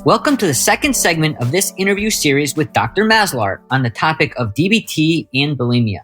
Welcome to the second segment of this interview series with Dr. Maslar on the topic of DBT and bulimia.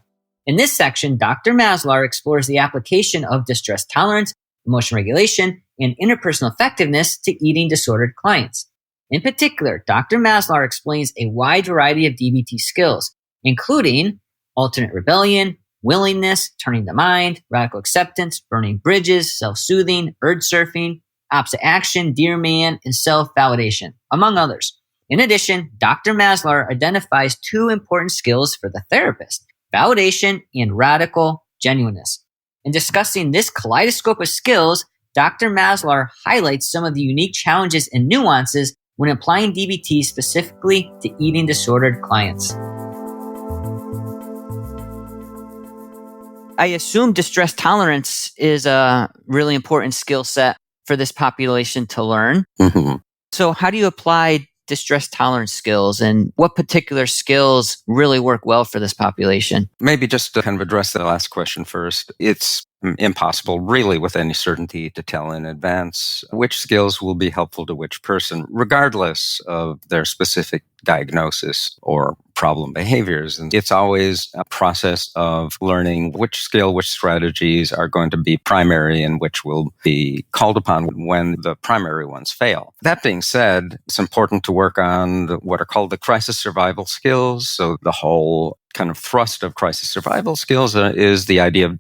In this section, Dr. Maslar explores the application of distress tolerance, emotion regulation, and interpersonal effectiveness to eating disordered clients. In particular, Dr. Maslar explains a wide variety of DBT skills, including alternate rebellion, willingness, turning the mind, radical acceptance, burning bridges, self-soothing, urge surfing, opposite action, dear man, and self-validation, among others. In addition, Dr. Maslar identifies two important skills for the therapist: validation and radical genuineness. In discussing this kaleidoscope of skills, Dr. Maslar highlights some of the unique challenges and nuances when applying DBT specifically to eating disordered clients. I assume distress tolerance is a really important skill set for this population to learn. Mm-hmm. So how do you apply distress tolerance skills, and what particular skills really work well for this population? Maybe just to kind of address the last question first, it's impossible really with any certainty to tell in advance which skills will be helpful to which person, regardless of their specific diagnosis or problem behaviors. And it's always a process of learning which skill, which strategies are going to be primary and which will be called upon when the primary ones fail. That being said, it's important to work on what are called the crisis survival skills. So the whole kind of thrust of crisis survival skills is the idea of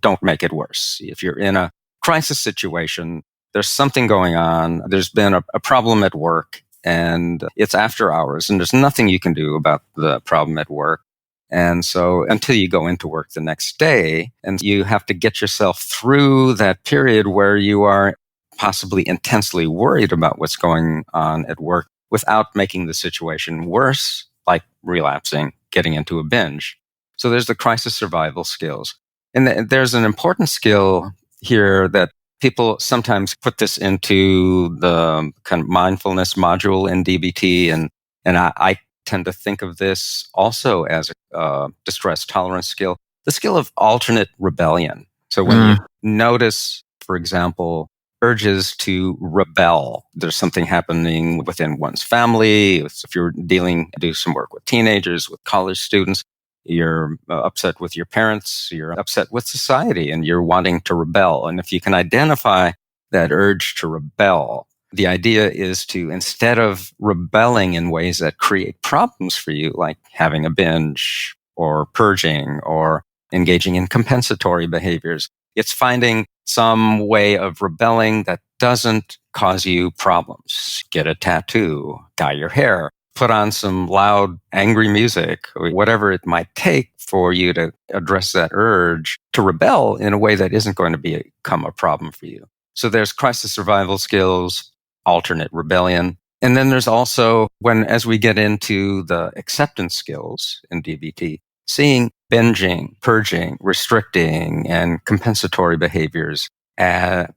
don't make it worse. If you're in a crisis situation, there's something going on, there's been a problem at work, and it's after hours, and there's nothing you can do about the problem at work. And so until you go into work the next day, and you have to get yourself through that period where you are possibly intensely worried about what's going on at work without making the situation worse, like relapsing, getting into a binge. So there's the crisis survival skills. And there's an important skill here that people sometimes put this into the kind of mindfulness module in DBT. And I tend to think of this also as a distress tolerance skill, the skill of alternate rebellion. So when you notice, for example, urges to rebel, there's something happening within one's family. If you're do some work with teenagers, with college students, you're upset with your parents, you're upset with society, and you're wanting to rebel. And if you can identify that urge to rebel, the idea is to, instead of rebelling in ways that create problems for you, like having a binge or purging or engaging in compensatory behaviors, it's finding some way of rebelling that doesn't cause you problems. Get a tattoo, dye your hair, put on some loud, angry music, whatever it might take for you to address that urge to rebel in a way that isn't going to become a problem for you. So there's crisis survival skills, alternate rebellion. And then there's also, as we get into the acceptance skills in DBT, seeing binging, purging, restricting, and compensatory behaviors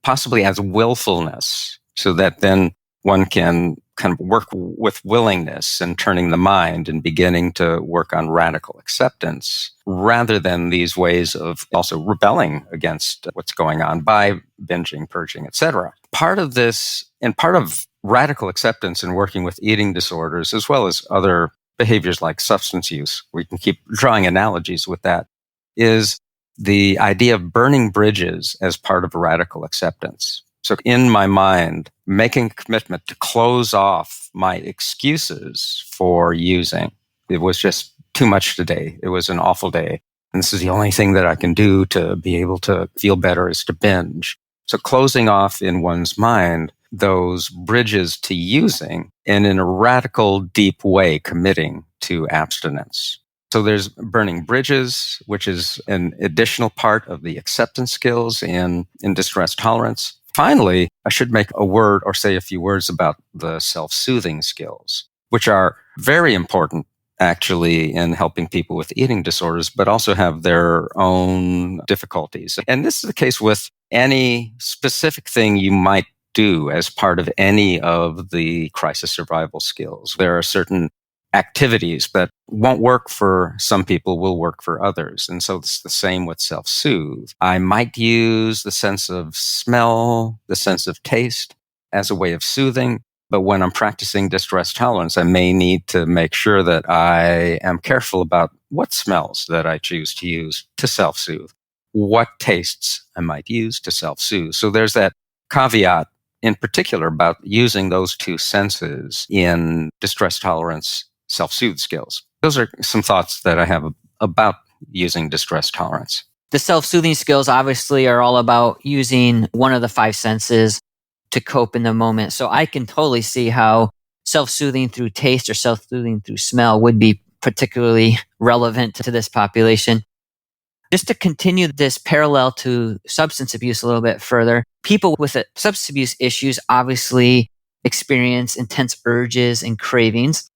possibly as willfulness, so that then one can kind of work with willingness and turning the mind and beginning to work on radical acceptance rather than these ways of also rebelling against what's going on by binging, purging, etc. Part of this, and part of radical acceptance in working with eating disorders, as well as other behaviors like substance use, we can keep drawing analogies with that, is the idea of burning bridges as part of radical acceptance. So in my mind, making a commitment to close off my excuses for using. It was just too much today. It was an awful day. And this is the only thing that I can do to be able to feel better is to binge. So closing off in one's mind those bridges to using, and in a radical, deep way, committing to abstinence. So there's burning bridges, which is an additional part of the acceptance skills in distress tolerance. Finally, I should make a word or say a few words about the self-soothing skills, which are very important actually in helping people with eating disorders, but also have their own difficulties. And this is the case with any specific thing you might do as part of any of the crisis survival skills. There are certain activities that won't work for some people, will work for others. And so it's the same with self-soothe. I might use the sense of smell, the sense of taste as a way of soothing, But when I'm practicing distress tolerance, I may need to make sure that I am careful about what smells that I choose to use to self-soothe, what tastes I might use to self-soothe. So there's that caveat in particular about using those two senses in distress tolerance self-soothe skills. Those are some thoughts that I have about using distress tolerance. The self-soothing skills obviously are all about using one of the five senses to cope in the moment. So I can totally see how self-soothing through taste or self-soothing through smell would be particularly relevant to this population. Just to continue this parallel to substance abuse a little bit further, people with substance abuse issues obviously experience intense urges and cravings.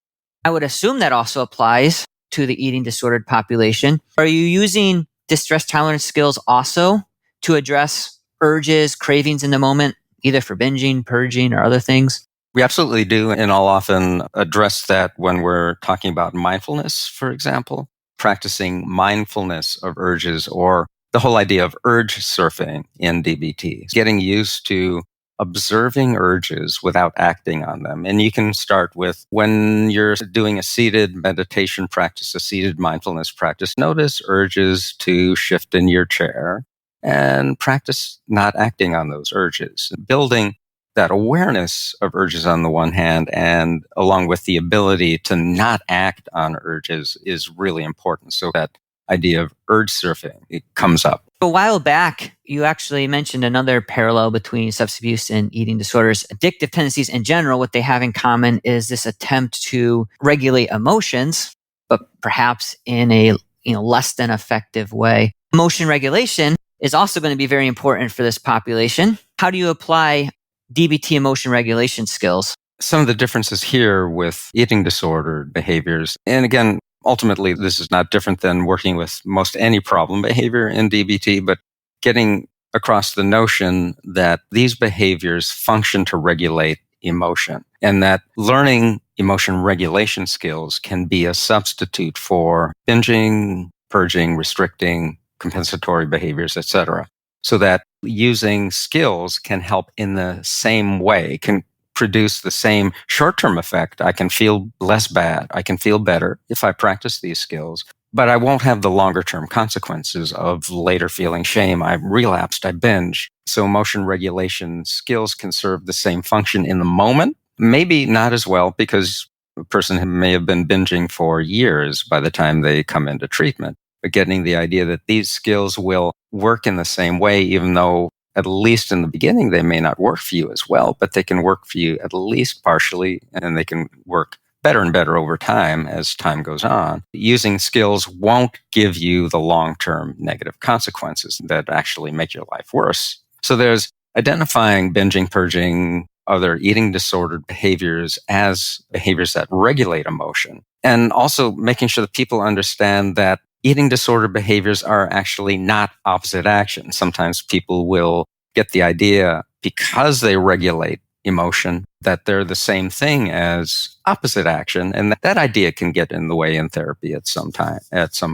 I would assume that also applies to the eating disordered population. Are you using distress tolerance skills also to address urges, cravings in the moment, either for binging, purging, or other things? We absolutely do, and I'll often address that when we're talking about mindfulness, for example, practicing mindfulness of urges, or the whole idea of urge surfing in DBT, getting used to observing urges without acting on them. And you can start with when you're doing a seated meditation practice, a seated mindfulness practice, notice urges to shift in your chair and practice not acting on those urges, building that awareness of urges on the one hand, and along with the ability to not act on urges is really important. So that idea of urge surfing, it comes up. A while back, you actually mentioned another parallel between substance abuse and eating disorders. Addictive tendencies in general, what they have in common is this attempt to regulate emotions, but perhaps in a less than effective way. Emotion regulation is also going to be very important for this population. How do you apply DBT emotion regulation skills? Some of the differences here with eating disorder behaviors, and again, ultimately, this is not different than working with most any problem behavior in DBT, but getting across the notion that these behaviors function to regulate emotion, and that learning emotion regulation skills can be a substitute for binging, purging, restricting, compensatory behaviors, etc. So that using skills can help in the same way, can produce the same short-term effect. I can feel less bad. I can feel better if I practice these skills, but I won't have the longer-term consequences of later feeling shame. I relapsed. I binged. So emotion regulation skills can serve the same function in the moment. Maybe not as well, because a person may have been binging for years by the time they come into treatment. But getting the idea that these skills will work in the same way, even though at least in the beginning, they may not work for you as well, but they can work for you at least partially, and they can work better and better over time as time goes on. Using skills won't give you the long-term negative consequences that actually make your life worse. So there's identifying binging, purging, other eating disordered behaviors as behaviors that regulate emotion, and also making sure that people understand that eating disorder behaviors are actually not opposite action. Sometimes people will get the idea, because they regulate emotion, that they're the same thing as opposite action. And that idea can get in the way in therapy at some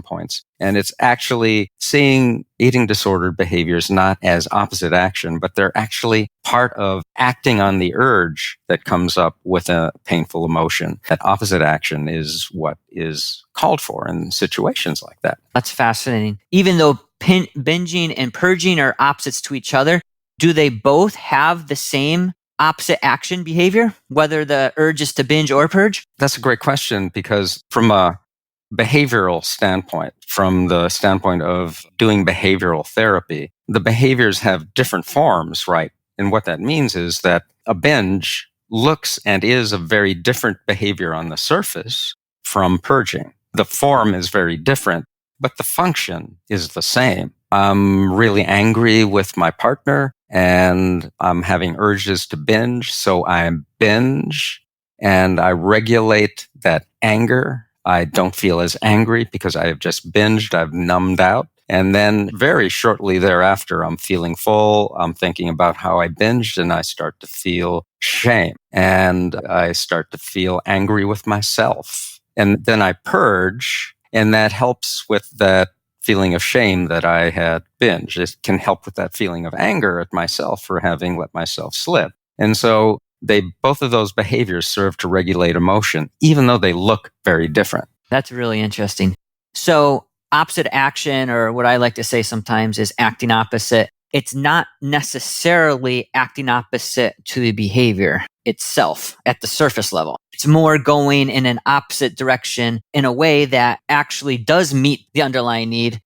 points. And it's actually seeing eating disordered behaviors not as opposite action, but they're actually part of acting on the urge that comes up with a painful emotion. That opposite action is what is called for in situations like that. That's fascinating. Even though binging and purging are opposites to each other, do they both have the same opposite action behavior, whether the urge is to binge or purge? That's a great question, because from a behavioral standpoint, from the standpoint of doing behavioral therapy, the behaviors have different forms, right? And what that means is that a binge looks and is a very different behavior on the surface from purging. The form is very different, but the function is the same. I'm really angry with my partner and I'm having urges to binge, so I binge and I regulate that anger. I don't feel as angry because I have just binged, I've numbed out. And then very shortly thereafter, I'm feeling full. I'm thinking about how I binged and I start to feel shame and I start to feel angry with myself. And then I purge, and that helps with that feeling of shame that I had binged. It can help with that feeling of anger at myself for having let myself slip. And so both of those behaviors serve to regulate emotion, even though they look very different. That's really interesting. So opposite action, or what I like to say sometimes is acting opposite. It's not necessarily acting opposite to the behavior itself at the surface level. It's more going in an opposite direction in a way that actually does meet the underlying need,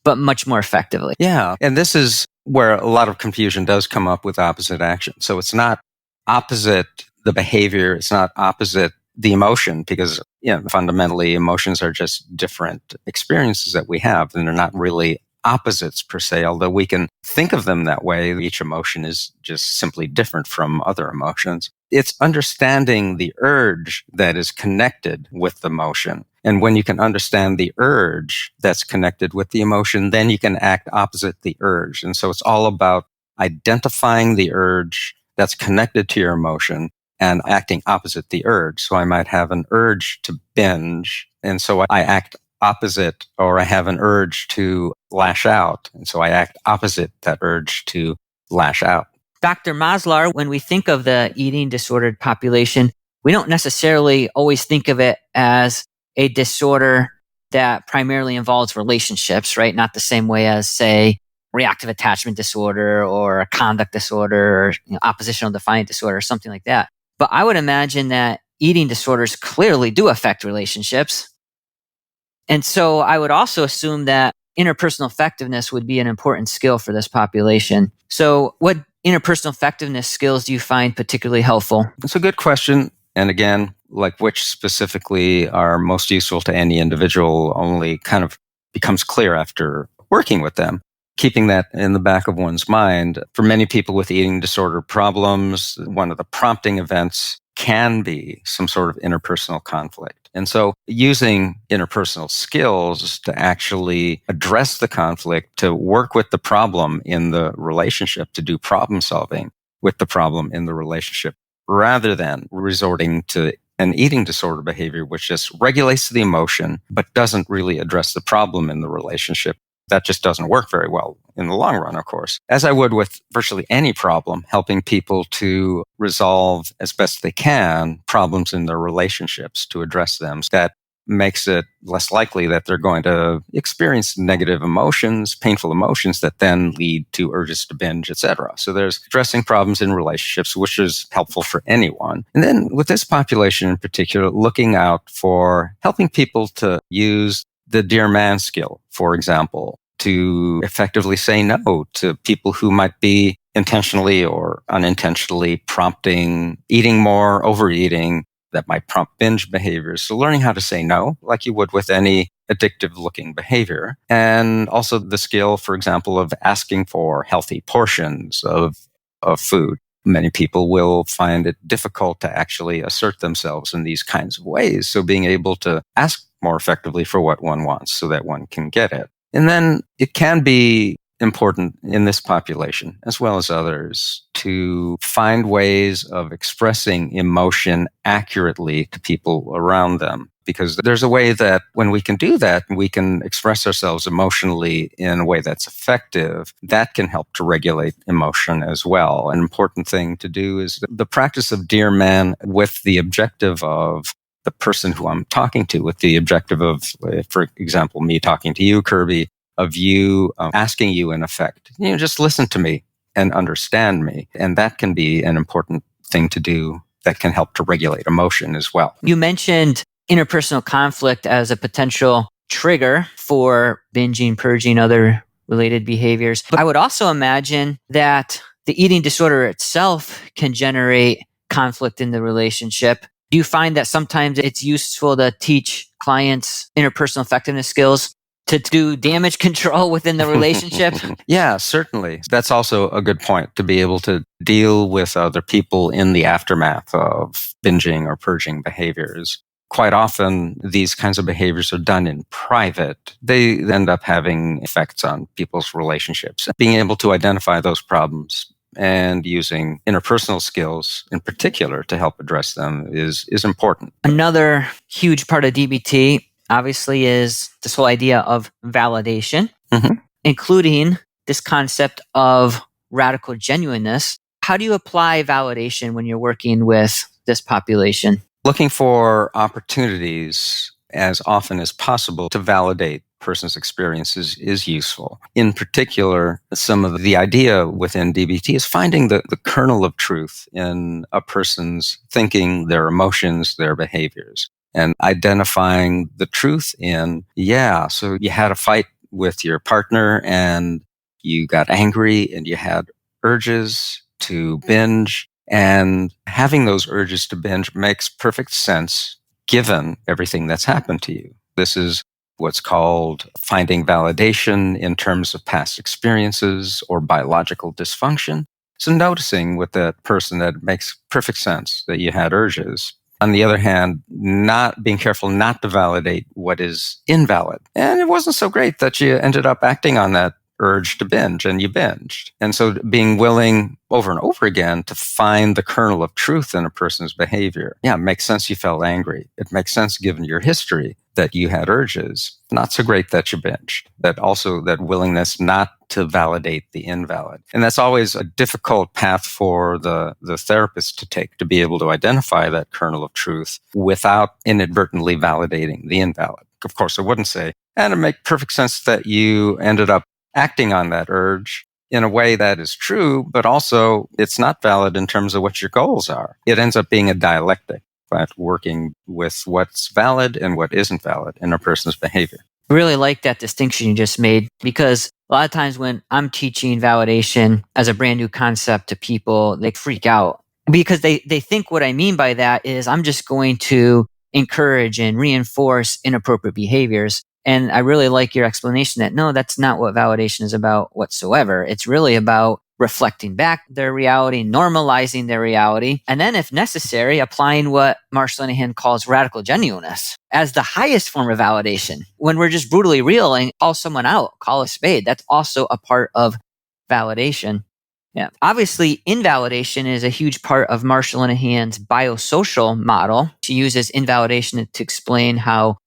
but much more effectively. Yeah. And this is where a lot of confusion does come up with opposite action. So it's not opposite the behavior. It's not opposite the emotion, because fundamentally emotions are just different experiences that we have, and they're not really opposites per se, although we can think of them that way. Each emotion is just simply different from other emotions. It's understanding the urge that is connected with the emotion. And when you can understand the urge that's connected with the emotion, then you can act opposite the urge. And so it's all about identifying the urge that's connected to your emotion and acting opposite the urge. So I might have an urge to binge, and so I act opposite, or I have an urge to lash out, and so I act opposite that urge to lash out. Dr. Maslar, when we think of the eating disordered population, we don't necessarily always think of it as a disorder that primarily involves relationships, right? Not the same way as, say, reactive attachment disorder or a conduct disorder or oppositional defiant disorder or something like that. But I would imagine that eating disorders clearly do affect relationships. And so I would also assume that interpersonal effectiveness would be an important skill for this population. So what interpersonal effectiveness skills do you find particularly helpful? That's a good question. And again, like which specifically are most useful to any individual only kind of becomes clear after working with them. Keeping that in the back of one's mind, for many people with eating disorder problems, one of the prompting events can be some sort of interpersonal conflict. And so using interpersonal skills to actually address the conflict, to work with the problem in the relationship, to do problem solving with the problem in the relationship, rather than resorting to an eating disorder behavior, which just regulates the emotion, but doesn't really address the problem in the relationship. That just doesn't work very well in the long run, of course. As I would with virtually any problem, helping people to resolve as best they can problems in their relationships, to address them. That makes it less likely that they're going to experience negative emotions, painful emotions that then lead to urges to binge, etc. So there's addressing problems in relationships, which is helpful for anyone. And then with this population in particular, looking out for helping people to use the dear man skill, for example, to effectively say no to people who might be intentionally or unintentionally prompting eating more, overeating, that might prompt binge behaviors. So learning how to say no, like you would with any addictive looking behavior. And also the skill, for example, of asking for healthy portions of food. Many people will find it difficult to actually assert themselves in these kinds of ways. So being able to ask more effectively for what one wants so that one can get it. And then it can be important in this population, as well as others, to find ways of expressing emotion accurately to people around them. Because there's a way that when we can do that, we can express ourselves emotionally in a way that's effective. That can help to regulate emotion as well. An important thing to do is the practice of dear man with the objective of the person who I'm talking to, with the objective of, for example, me talking to you, Kirby, of you asking you in effect, just listen to me and understand me. And that can be an important thing to do that can help to regulate emotion as well. You mentioned interpersonal conflict as a potential trigger for binging, purging, other related behaviors. But I would also imagine that the eating disorder itself can generate conflict in the relationship. Do you find that sometimes it's useful to teach clients interpersonal effectiveness skills to do damage control within the relationship? Yeah, certainly. That's also a good point, to be able to deal with other people in the aftermath of binging or purging behaviors. Quite often, these kinds of behaviors are done in private. They end up having effects on people's relationships. Being able to identify those problems and using interpersonal skills in particular to help address them is important. Another huge part of DBT obviously is this whole idea of validation, including this concept of radical genuineness. How do you apply validation when you're working with this population? Looking for opportunities as often as possible to validate person's experiences is useful. In particular, some of the idea within DBT is finding the kernel of truth in a person's thinking, their emotions, their behaviors, and identifying the truth in, so you had a fight with your partner and you got angry and you had urges to binge. And having those urges to binge makes perfect sense given everything that's happened to you. This is what's called finding validation in terms of past experiences or biological dysfunction. So noticing with that person that it makes perfect sense that you had urges. On the other hand, not being careful not to validate what is invalid. And it wasn't so great that you ended up acting on that urge to binge and you binged. And so being willing over and over again to find the kernel of truth in a person's behavior. Yeah, it makes sense you felt angry. It makes sense given your history that you had urges. Not so great that you binged. That willingness not to validate the invalid. And that's always a difficult path for the therapist to take, to be able to identify that kernel of truth without inadvertently validating the invalid. Of course, I wouldn't say, and it makes perfect sense that you ended up acting on that urge in a way that is true, but also it's not valid in terms of what your goals are. It ends up being a dialectic, but working with what's valid and what isn't valid in a person's behavior. I really like that distinction you just made, because a lot of times when I'm teaching validation as a brand new concept to people, they freak out because they think what I mean by that is I'm just going to encourage and reinforce inappropriate behaviors. And I really like your explanation that no, that's not what validation is about whatsoever. It's really about reflecting back their reality, normalizing their reality, and then if necessary, applying what Marshall Linehan calls radical genuineness as the highest form of validation. When we're just brutally real and call someone out, call a spade, that's also a part of validation. Yeah. Obviously, invalidation is a huge part of Marshall Linehan's biosocial model. She uses invalidation to explain how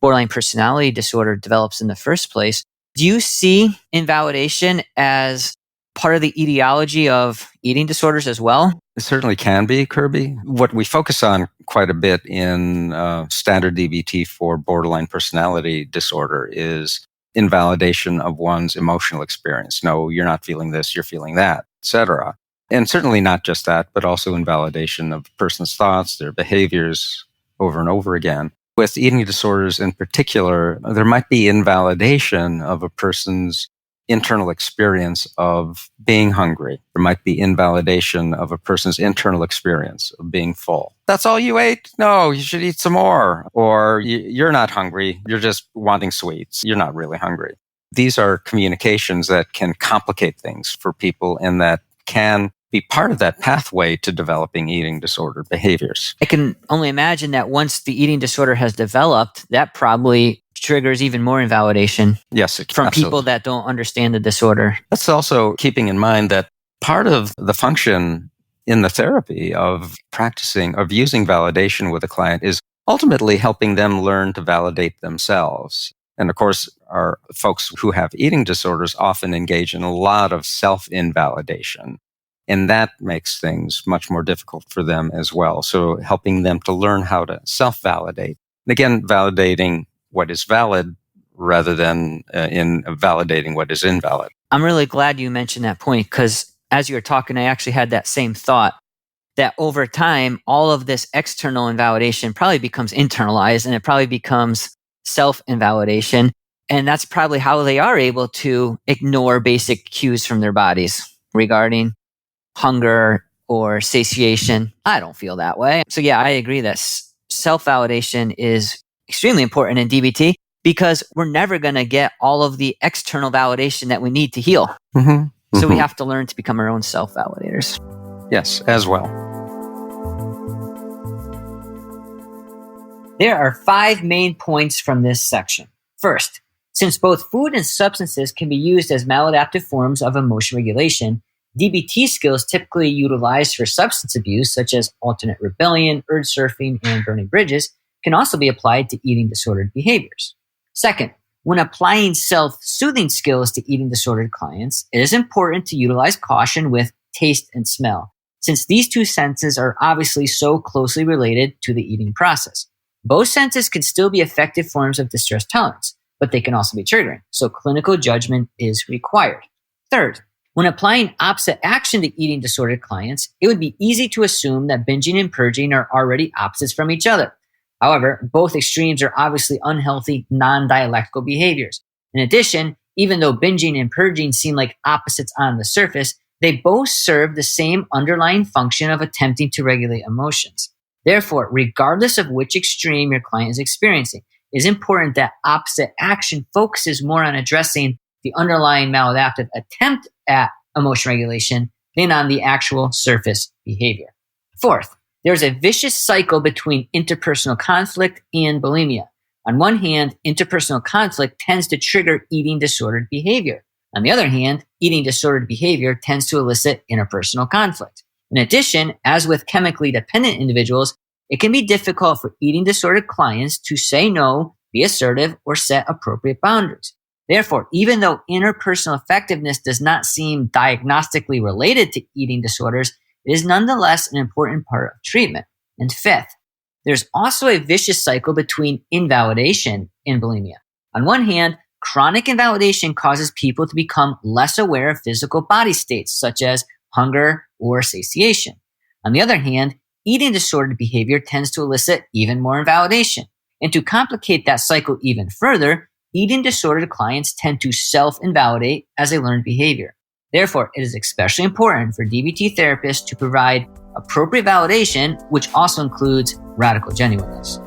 borderline personality disorder develops in the first place. Do you see invalidation as part of the etiology of eating disorders as well? It certainly can be, Kirby. What we focus on quite a bit in standard DBT for borderline personality disorder is invalidation of one's emotional experience. No, you're not feeling this, you're feeling that, etc. And certainly not just that, but also invalidation of a person's thoughts, their behaviors over and over again. With eating disorders in particular, there might be invalidation of a person's internal experience of being hungry. There might be invalidation of a person's internal experience of being full. That's all you ate? No, you should eat some more. Or you're not hungry. You're just wanting sweets. You're not really hungry. These are communications that can complicate things for people and that can be part of that pathway to developing eating disorder behaviors. I can only imagine that once the eating disorder has developed, that probably triggers even more invalidation. Yes, from absolutely. People that don't understand the disorder. That's also keeping in mind that part of the function in the therapy of practicing, of using validation with a client is ultimately helping them learn to validate themselves. And of course, our folks who have eating disorders often engage in a lot of self-invalidation. And that makes things much more difficult for them as well. So helping them to learn how to self-validate. And again, validating what is valid rather than in validating what is invalid. I'm really glad you mentioned that point, because as you were talking, I actually had that same thought that over time, all of this external invalidation probably becomes internalized and it probably becomes self-invalidation. And that's probably how they are able to ignore basic cues from their bodies regarding hunger or satiation. I don't feel that way. So yeah, I agree that self-validation is extremely important in DBT because we're never going to get all of the external validation that we need to heal. Mm-hmm. So we have to learn to become our own self-validators. Yes, as well. There are 5 main points from this section. First, since both food and substances can be used as maladaptive forms of emotion regulation, DBT skills typically utilized for substance abuse, such as alternate rebellion, urge surfing, and burning bridges, can also be applied to eating disordered behaviors. Second, when applying self-soothing skills to eating disordered clients, it is important to utilize caution with taste, and smell, since these two senses are obviously so closely related to the eating process. Both senses can still be effective forms of distress tolerance, but they can also be triggering, so clinical judgment is required. Third, when applying opposite action to eating disordered clients, it would be easy to assume that binging and purging are already opposites from each other. However, both extremes are obviously unhealthy, non-dialectical behaviors. In addition, even though binging and purging seem like opposites on the surface, they both serve the same underlying function of attempting to regulate emotions. Therefore, regardless of which extreme your client is experiencing, it is important that opposite action focuses more on addressing the underlying maladaptive attempt at emotion regulation than on the actual surface behavior. Fourth, there's a vicious cycle between interpersonal conflict and bulimia. On one hand, interpersonal conflict tends to trigger eating disordered behavior. On the other hand, eating disordered behavior tends to elicit interpersonal conflict. In addition, as with chemically dependent individuals, it can be difficult for eating disordered clients to say no, be assertive, or set appropriate boundaries. Therefore, even though interpersonal effectiveness does not seem diagnostically related to eating disorders, it is nonetheless an important part of treatment. And fifth, there's also a vicious cycle between invalidation and bulimia. On one hand, chronic invalidation causes people to become less aware of physical body states, such as hunger or satiation. On the other hand, eating disordered behavior tends to elicit even more invalidation. And to complicate that cycle even further, eating disordered clients tend to self-invalidate as a learned behavior. Therefore, it is especially important for DBT therapists to provide appropriate validation, which also includes radical genuineness.